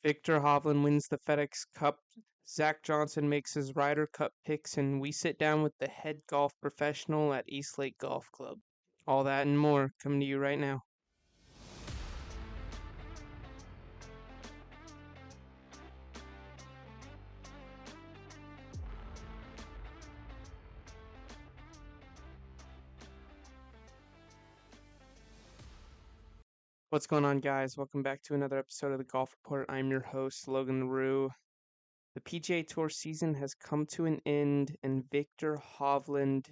Victor Hovland wins the FedEx Cup. Zach Johnson makes his Ryder Cup picks, and we sit down with the head golf professional at Eastlake Golf Club. All that and more coming to you right now. What's going on, guys? Welcome back to another episode of the Golf Report. I'm your host, Logan LaRue. The PGA Tour season has come to an end, and Victor Hovland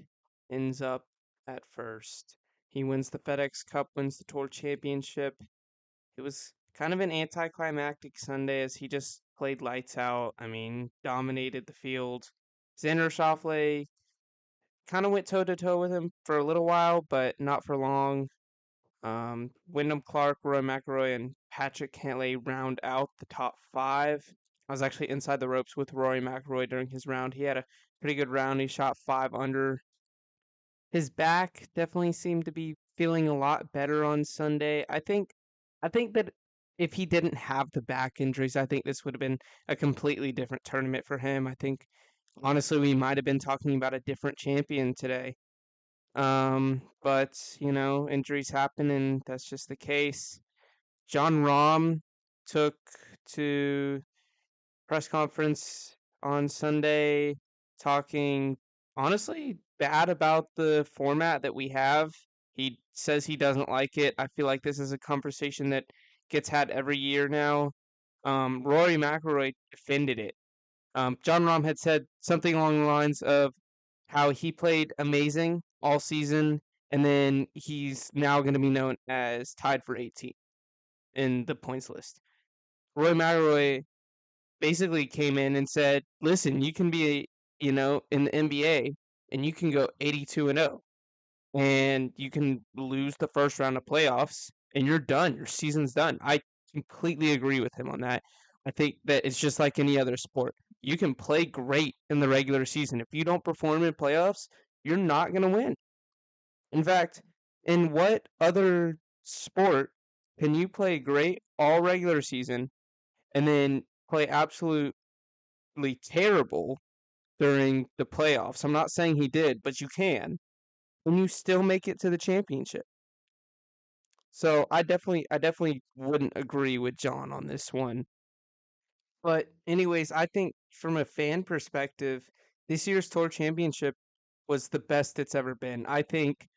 ends up at first. He wins the FedEx Cup, wins the Tour Championship. It was kind of an anticlimactic Sunday as he just played lights out. Dominated the field. Xander Schauffele kind of went toe-to-toe with him for a little while, but not for long. Wyndham Clark, Roy McIlroy, and Patrick Cantlay round out the top five. I was actually inside the ropes with Rory McIlroy during his round. He had a pretty good round. He shot 5 under. His back definitely seemed to be feeling a lot better on Sunday. I think that if he didn't have the back injuries, I think this would have been a completely different tournament for him. I think honestly we might have been talking about a different champion today. But injuries happen, and that's just the case. John Rahm took to press conference on Sunday talking honestly bad about the format that we have. He says he doesn't like it. I feel like this is a conversation that gets had every year now. Rory McIlroy defended it. John Rahm had said something along the lines of how he played amazing all season, and then he's now going to be known as tied for 18th in the points list. Roy McIlroy basically came in and said, "Listen, you can be, in the NBA, and you can go 82-0, and you can lose the first round of playoffs, and you're done. Your season's done." I completely agree with him on that. I think that it's just like any other sport. You can play great in the regular season. If you don't perform in playoffs, you're not going to win. In fact, in what other sport can you play great all regular season and then play absolutely terrible during the playoffs? I'm not saying he did, but you can, and you still make it to the championship. So I definitely wouldn't agree with John on this one. But anyways, I think from a fan perspective, this year's tour championship was the best it's ever been. I think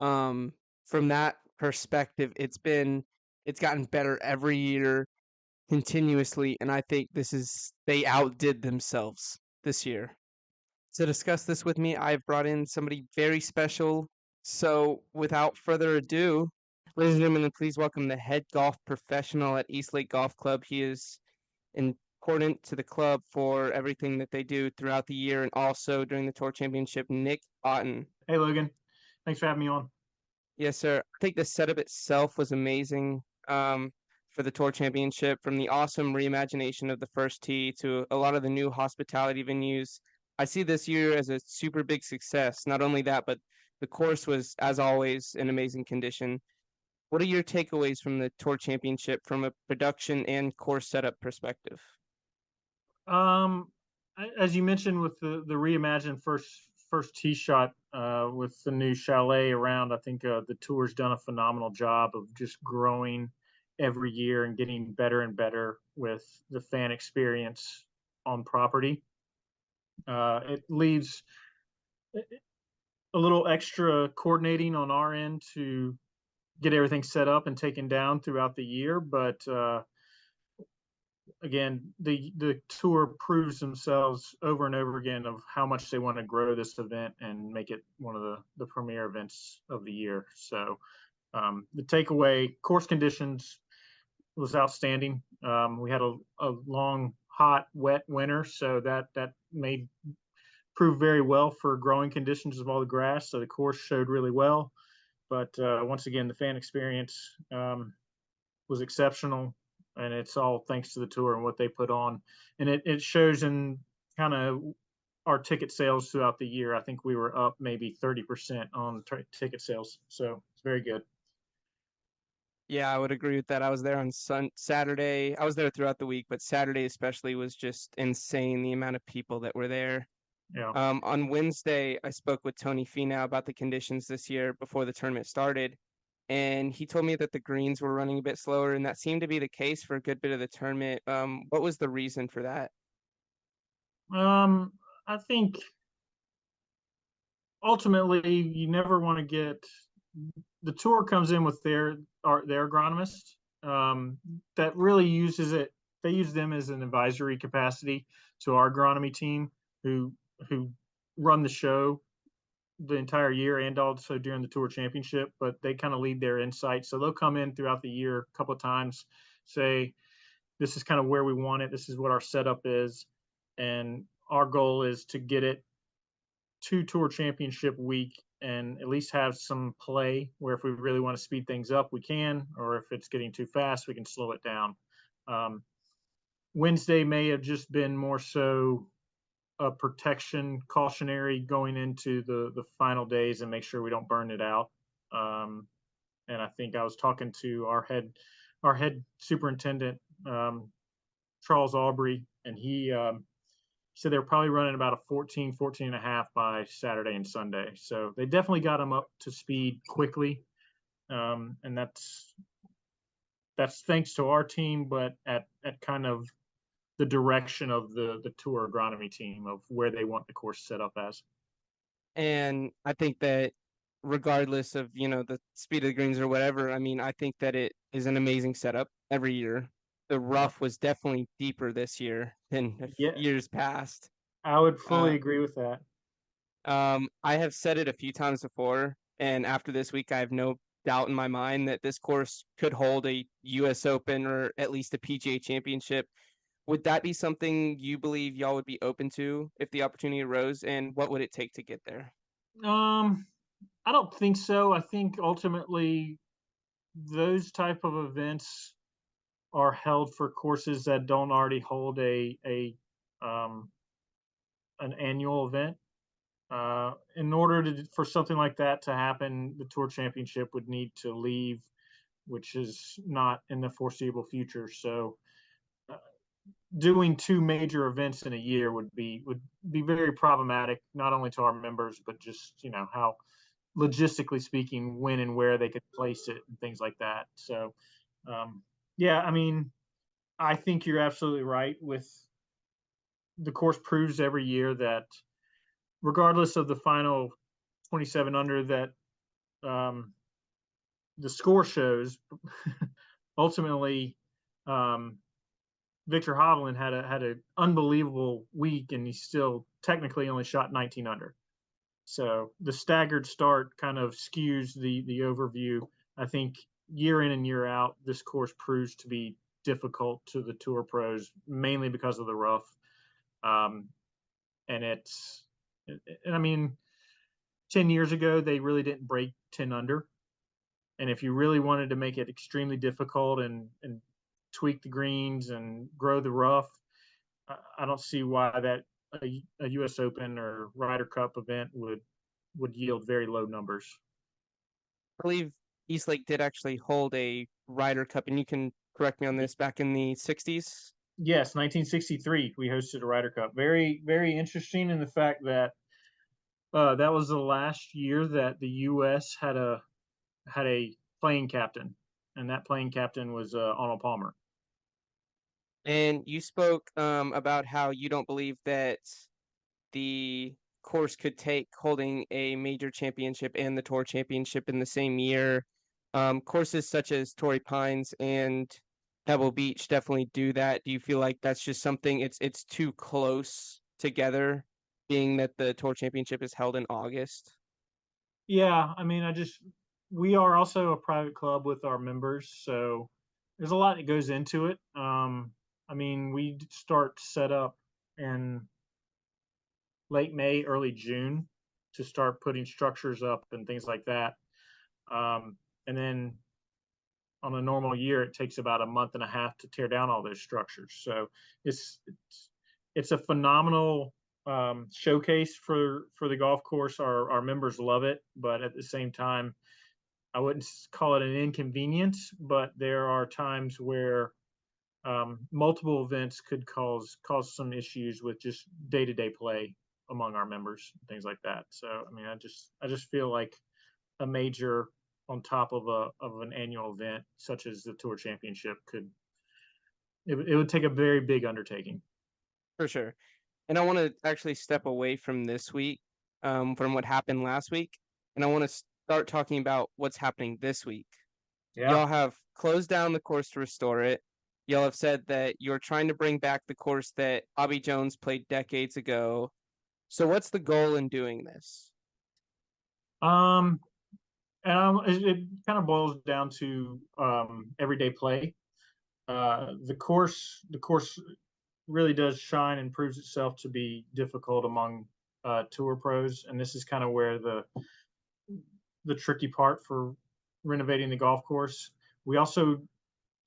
um from that perspective, it's gotten better every year continuously, and I think they outdid themselves this year. To discuss this with me, I've brought in somebody very special. So, without further ado, ladies and gentlemen, please welcome the head golf professional at Eastlake Golf Club. He is important to the club for everything that they do throughout the year and also during the Tour Championship, Nick Auten. Hey, Logan. Thanks for having me on. Yes, sir. I think the setup itself was amazing for the Tour Championship, from the awesome reimagination of the first tee to a lot of the new hospitality venues. I see this year as a super big success. Not only that, but the course was, as always, in amazing condition. What are your takeaways from the Tour Championship from a production and course setup perspective? Um, as you mentioned, with the reimagined first tee shot with the new chalet around, I think the tour's done a phenomenal job of just growing every year and getting better and better with the fan experience on property. It leaves a little extra coordinating on our end to get everything set up and taken down throughout the year, but again, the tour proves themselves over and over again of how much they want to grow this event and make it one of the premier events of the year. So the takeaway, course conditions was outstanding. We had a long, hot, wet winter, so that made prove very well for growing conditions of all the grass. So the course showed really well. But once again, the fan experience was exceptional, and it's all thanks to the tour and what they put on, and it shows in kind of our ticket sales throughout the year. I think we were up maybe 30% on ticket sales, so it's very good. Yeah, I would agree with that. I was there on Saturday. I was there throughout the week, but Saturday especially was just insane the amount of people that were there. Yeah. On Wednesday, I spoke with Tony Finau about the conditions this year before the tournament started, and he told me that the greens were running a bit slower, and that seemed to be the case for a good bit of the tournament. What was the reason for that? I think ultimately you never want to get the tour comes in with their agronomist that really uses it. They use them as an advisory capacity to our agronomy team who run the show the entire year and also during the tour championship, but they kind of lead their insights. So they'll come in throughout the year a couple of times, say, this is kind of where we want it. This is what our setup is. And our goal is to get it to tour championship week and at least have some play where if we really want to speed things up, we can, or if it's getting too fast, we can slow it down. Um, Wednesday may have just been more so a protection cautionary going into the final days and make sure we don't burn it out. And I think I was talking to our head superintendent, Charles Aubrey, and he said they were probably running about a 14 and a half by Saturday and Sunday. So they definitely got them up to speed quickly. And that's thanks to our team, but at kind of the direction of the tour agronomy team of where they want the course set up as. And I think that regardless of, the speed of the greens or whatever, I mean, I think that it is an amazing setup every year. The Yeah. rough was definitely deeper this year than Yeah, years past. I would Uh, fully agree with that. I have said it a few times before, and after this week, I have no doubt in my mind that this course could hold a US Open or at least a PGA championship. Would that be something you believe y'all would be open to if the opportunity arose? And what would it take to get there? Um, I don't think so. I think ultimately those type of events are held for courses that don't already hold a um, an annual event. In order for something like that to happen, the tour championship would need to leave, which is not in the foreseeable future. So, uh, doing two major events in a year would be very problematic, not only to our members, but just how logistically speaking, when and where they could place it and things like that. So, um, yeah, I mean, I think you're absolutely right. With the course proves every year that regardless of the final 27 under that um, the score shows, ultimately um, Victor Hovland had an unbelievable week, and he still technically only shot 19 under. So the staggered start kind of skews the overview. I think year in and year out, this course proves to be difficult to the tour pros, mainly because of the rough. Um, and it's, and I mean, 10 years ago, they really didn't break 10 under. And if you really wanted to make it extremely difficult and tweak the greens and grow the rough, I don't see why that a U.S. Open or Ryder Cup event would yield very low numbers. I believe Eastlake did actually hold a Ryder Cup, and you can correct me on this, back in the 60s. Yes, 1963, we hosted a Ryder Cup. Very, very interesting in the fact that that was the last year that the U.S. had a playing captain, and that playing captain was Arnold Palmer. And you spoke about how you don't believe that the course could take holding a major championship and the tour championship in the same year. Courses such as Torrey Pines and Pebble Beach definitely do that. Do you feel like that's just something it's too close together, being that the tour championship is held in August? Yeah, I mean, we are also a private club with our members, so there's a lot that goes into it. I mean, we start set up in late May, early June to start putting structures up and things like that. And then on a normal year, it takes about a month and a half to tear down all those structures. So it's a phenomenal showcase for the golf course. Our members love it, but at the same time, I wouldn't call it an inconvenience, but there are times where multiple events could cause some issues with just day to day play among our members, things like that. So I mean, I just feel like a major on top of an annual event such as the Tour Championship it would take a very big undertaking. For sure. And I want to actually step away from this week, from what happened last week, and I want to start talking about what's happening this week. Yeah. Y'all have closed down the course to restore it. Y'all have said that you're trying to bring back the course that Bobby Jones played decades ago. So what's the goal in doing this? Um, and it kind of boils down to everyday play. The course really does shine and proves itself to be difficult among tour pros, and this is kind of where the tricky part for renovating the golf course. We also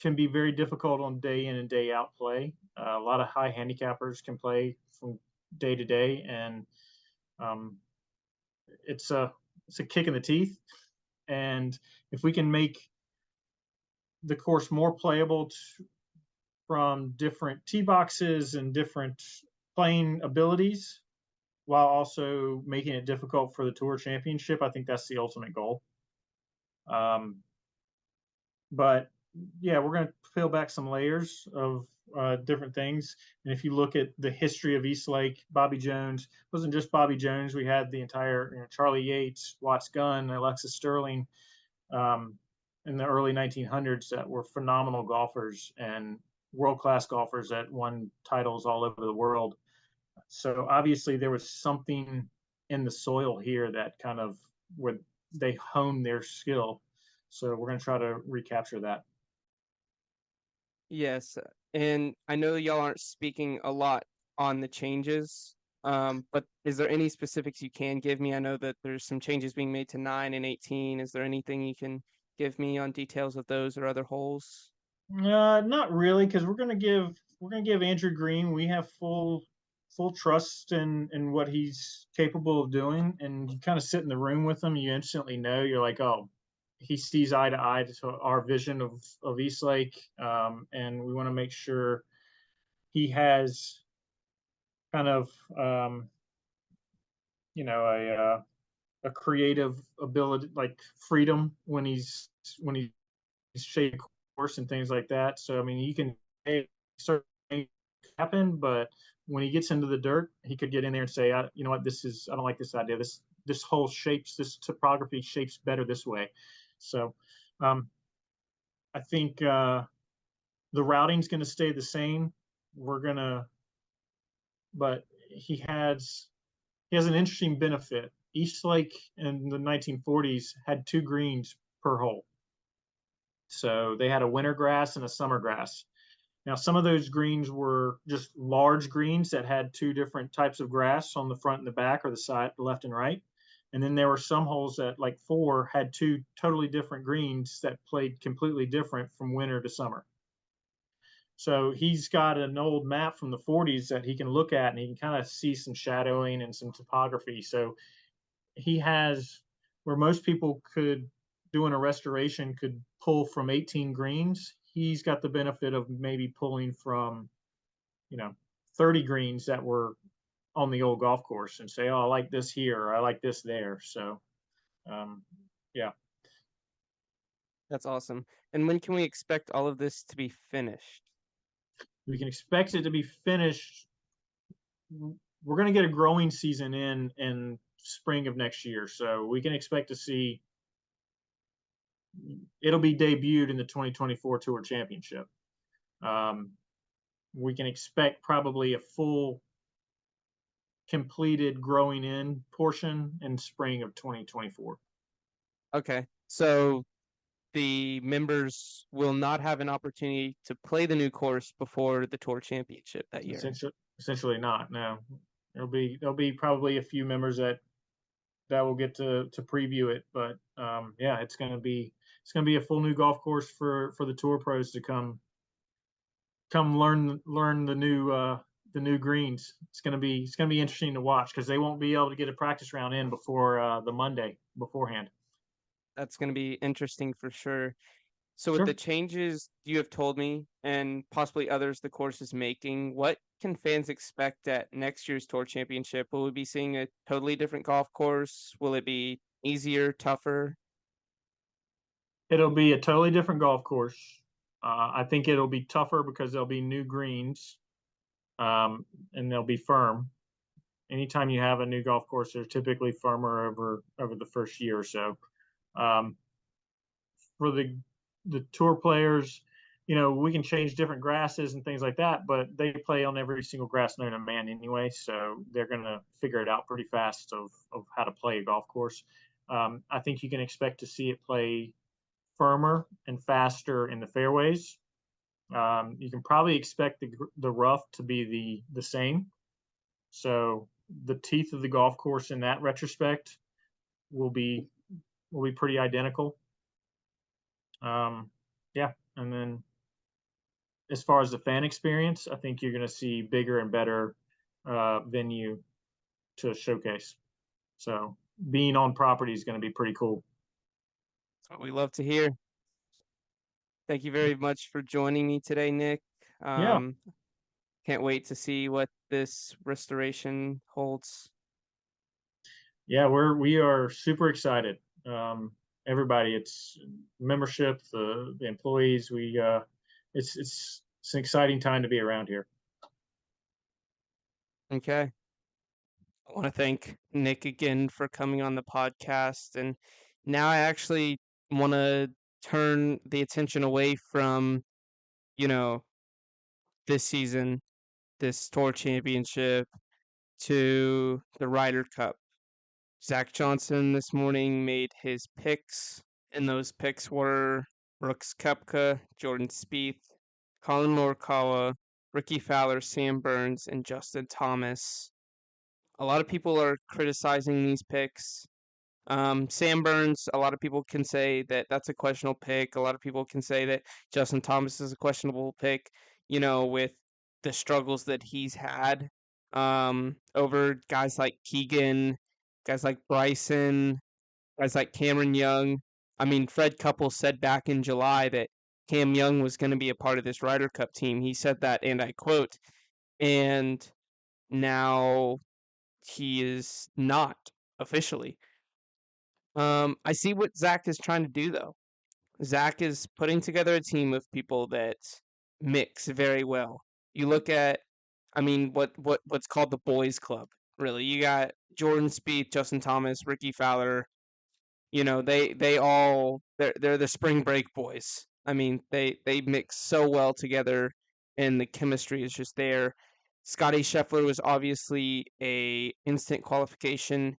can be very difficult on day in and day out play. A lot of high handicappers can play from day to day, and um, it's a kick in the teeth. And if we can make the course more playable from different tee boxes and different playing abilities, while also making it difficult for the tour championship, I think that's the ultimate goal. Um, but yeah, we're going to peel back some layers of different things. And if you look at the history of East Lake, Bobby Jones wasn't just Bobby Jones. We had the entire Charlie Yates, Watts Gunn, Alexis Sterling um, in the early 1900s that were phenomenal golfers and world class golfers that won titles all over the world. So obviously there was something in the soil here that kind of would they honed their skill. So we're going to try to recapture that. Yes, and I know y'all aren't speaking a lot on the changes, but is there any specifics you can give me? I know that there's some changes being made to 9 and 18. Is there anything you can give me on details of those or other holes? Not really, because we're gonna give Andrew Green. We have full trust in what he's capable of doing, and you kind of sit in the room with him, you instantly know you're like, oh, he sees eye to eye to our vision of Eastlake, and we want to make sure he has kind of a creative ability, like freedom when he's shaping course and things like that. So I mean, you can certainly happen, but when he gets into the dirt, he could get in there and say, you know what, I don't like this idea. This whole shapes this topography shapes better this way. So um, I think the routing's going to stay the same. We're gonna, but he has an interesting benefit. East Lake in the 1940s had two greens per hole. So they had a winter grass and a summer grass. Now, some of those greens were just large greens that had two different types of grass on the front and the back, or the side, left and right. And then there were some holes that, like four, had two totally different greens that played completely different from winter to summer. So he's got an old map from the 40s that he can look at and he can kind of see some shadowing and some topography. So he has where most people could doing a restoration could pull from 18 greens. He's got the benefit of maybe pulling from, you know, 30 greens that were on the old golf course and say, oh, I like this here, or I like this there. So, um, yeah, That's awesome. And when can we expect all of this to be finished? we can expect it to be finished. We're going to get a growing season in spring of next year. So we can expect to see it'll be debuted in the 2024 Tour Championship. Um, we can expect probably a full completed growing in portion in spring of 2024. Okay. So the members will not have an opportunity to play the new course before the tour championship that year. Essentially not. No, there'll be probably a few members that will get to preview it, but yeah, it's gonna be a full new golf course for the tour pros to come learn the new greens. It's gonna be interesting to watch because they won't be able to get a practice round in before the Monday beforehand. That's going to be interesting for sure. So with the Sure. changes you have told me and possibly others the course is making, what can fans expect at next year's Tour Championship? Will we be seeing a totally different golf course? Will it be easier, tougher? It'll be a totally different golf course. I think it'll be tougher because there'll be new greens, and they'll be firm. Anytime you have a new golf course, they're typically firmer over the first year or so. Um, for the tour players, we can change different grasses and things like that, but they play on every single grass known to man anyway, so they're going to figure it out pretty fast of how to play a golf course. I think you can expect to see it play firmer and faster in the fairways. You can probably expect the rough to be the same. So the teeth of the golf course in that retrospect will be will be pretty identical. Yeah, and then as far as the fan experience, I think you're going to see bigger and better venue to showcase. So being on property is going to be pretty cool. That's what we love to hear. Thank you very much for joining me today, Nick. Yeah, Um, can't wait to see what this restoration holds. yeah, we are super excited. Everybody, it's membership, the employees. It's an exciting time to be around here. Okay. I want to thank Nick again for coming on the podcast. And now I actually want to turn the attention away from, you know, this season, this tour championship, to the Ryder Cup. Zach Johnson this morning made his picks, and those picks were Brooks Koepka, Jordan Spieth, Colin Morikawa, Ricky Fowler, Sam Burns, and Justin Thomas. A lot of people are criticizing these picks. Sam Burns, a lot of people can say that that's a questionable pick. A lot of people can say that Justin Thomas is a questionable pick, with the struggles that he's had over guys like Keegan, guys like Bryson, guys like Cameron Young. I mean, Fred Couples said back in July that Cam Young was going to be a part of this Ryder Cup team. He said that, and I quote, and now he is not officially. I see what Zach is trying to do though. Zach is putting together a team of people that mix very well. You look at, I mean, what's called the boys club. Really, you got Jordan Spieth, Justin Thomas, Ricky Fowler. They're the spring break boys. I mean, they mix so well together, and the chemistry is just there. Scotty Scheffler was obviously a instant qualification,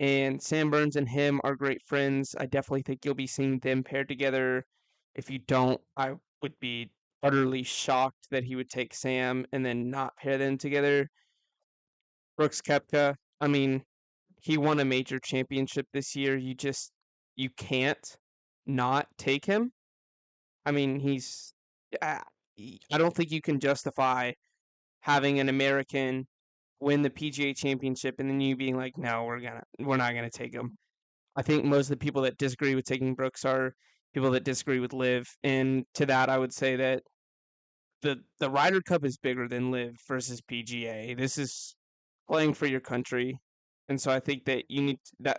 and Sam Burns and him are great friends. I definitely think you'll be seeing them paired together. If you don't, I would be utterly shocked that he would take Sam and then not pair them together. Brooks Koepka, I mean, he won a major championship this year. You can't not take him. I mean, I I don't think you can justify having an American win the PGA championship and then you being like, no, we're not gonna take him. I think most of the people that disagree with taking Brooks are people that disagree with Liv, and to that I would say that the Ryder Cup is bigger than Liv versus PGA. This is playing for your country, and so I think that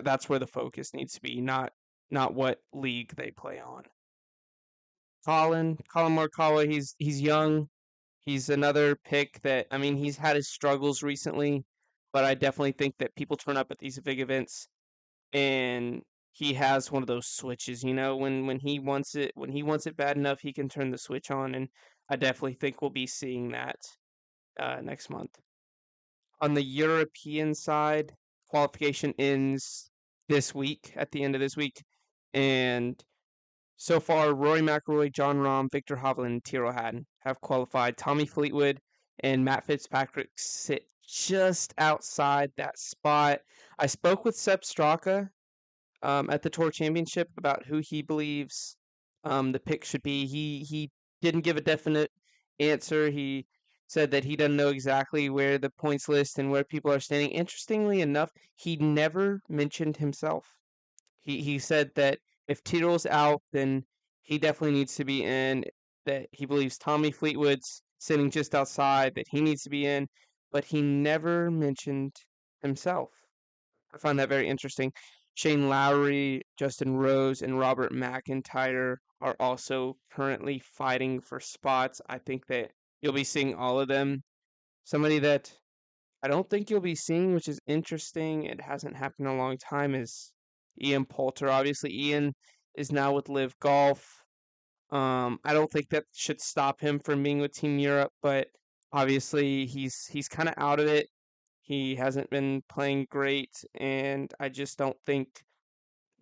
that's where the focus needs to be, not what league they play on. Colin Morikawa, he's young. He's another pick that, I mean, he's had his struggles recently, but I definitely think that people turn up at these big events and he has one of those switches, when he wants it bad enough, he can turn the switch on, and I definitely think we'll be seeing that next month. On the European side, qualification ends this week, at the end of this week, and so far, Rory McIlroy, John Rahm, Victor Hovland, and Tyrrell Hatton have qualified. Tommy Fleetwood and Matt Fitzpatrick sit just outside that spot. I spoke with Sepp Straka at the Tour Championship about who he believes the pick should be. He didn't give a definite answer. He said that he doesn't know exactly where the points list and where people are standing. Interestingly enough, he never mentioned himself. He said that If Tito's out, then he definitely needs to be in. That he believes Tommy Fleetwood's sitting just outside, that he needs to be in, but he never mentioned himself. I find that very interesting. Shane Lowry, Justin Rose, and Robert McIntyre are also currently fighting for spots. I think that you'll be seeing all of them. Somebody that I don't think you'll be seeing, which is interesting, it hasn't happened in a long time, is Ian Poulter. Obviously, Ian is now with Live Golf. I don't think that should stop him from being with Team Europe, but obviously he's kind of out of it. He hasn't been playing great, and I just don't think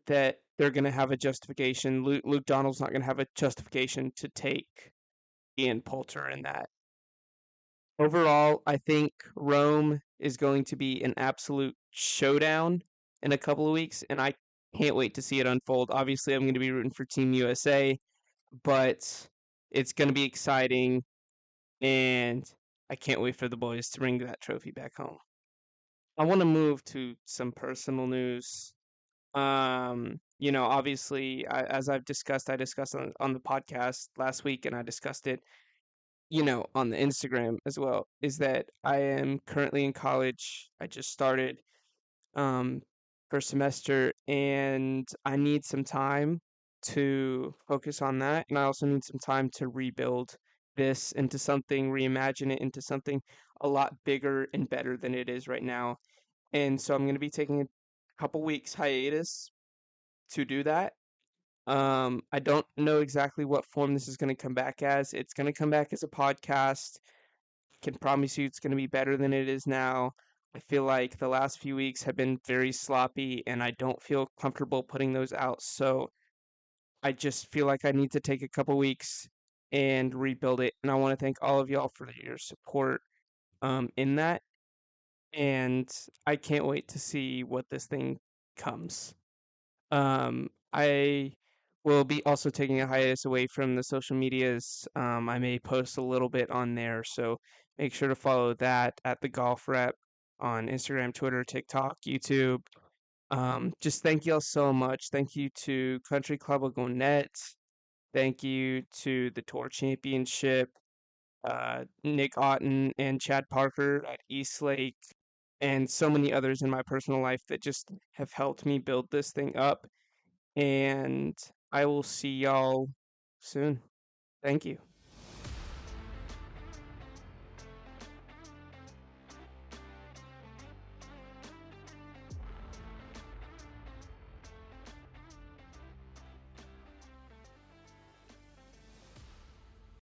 that they're going to have a justification. Luke Donald's not going to have a justification to take Ian Poulter in that. Overall, I think Rome is going to be an absolute showdown in a couple of weeks, and I can't wait to see it unfold. Obviously, I'm going to be rooting for Team USA, but it's going to be exciting, and I can't wait for the boys to bring that trophy back home. I want to move to some personal news. Obviously, as I've discussed, I discussed on the podcast last week, and I discussed it, on the Instagram as well, is that I am currently in college. I just started um, first semester, and I need some time to focus on that, and I also need some time to rebuild this into something, reimagine it into something a lot bigger and better than it is right now. And so I'm going to be taking a couple weeks hiatus to do that. I don't know exactly what form this is going to come back as. It's going to come back as a podcast. Can promise you it's going to be better than it is now. I feel like the last few weeks have been very sloppy, and I don't feel comfortable putting those out. So I just feel like I need to take a couple weeks and rebuild it. And I want to thank all of y'all for your support in that. And I can't wait to see what this thing comes. I will be also taking a hiatus away from the social medias. I may post a little bit on there, so make sure to follow that at the Golf Rep on Instagram, Twitter, TikTok, YouTube. Just thank y'all so much. Thank you to Country Club of Gwinnett. Thank you to the Tour Championship, Nick Auten and Chad Parker at Eastlake, and so many others in my personal life that just have helped me build this thing up. And I will see y'all soon. Thank you.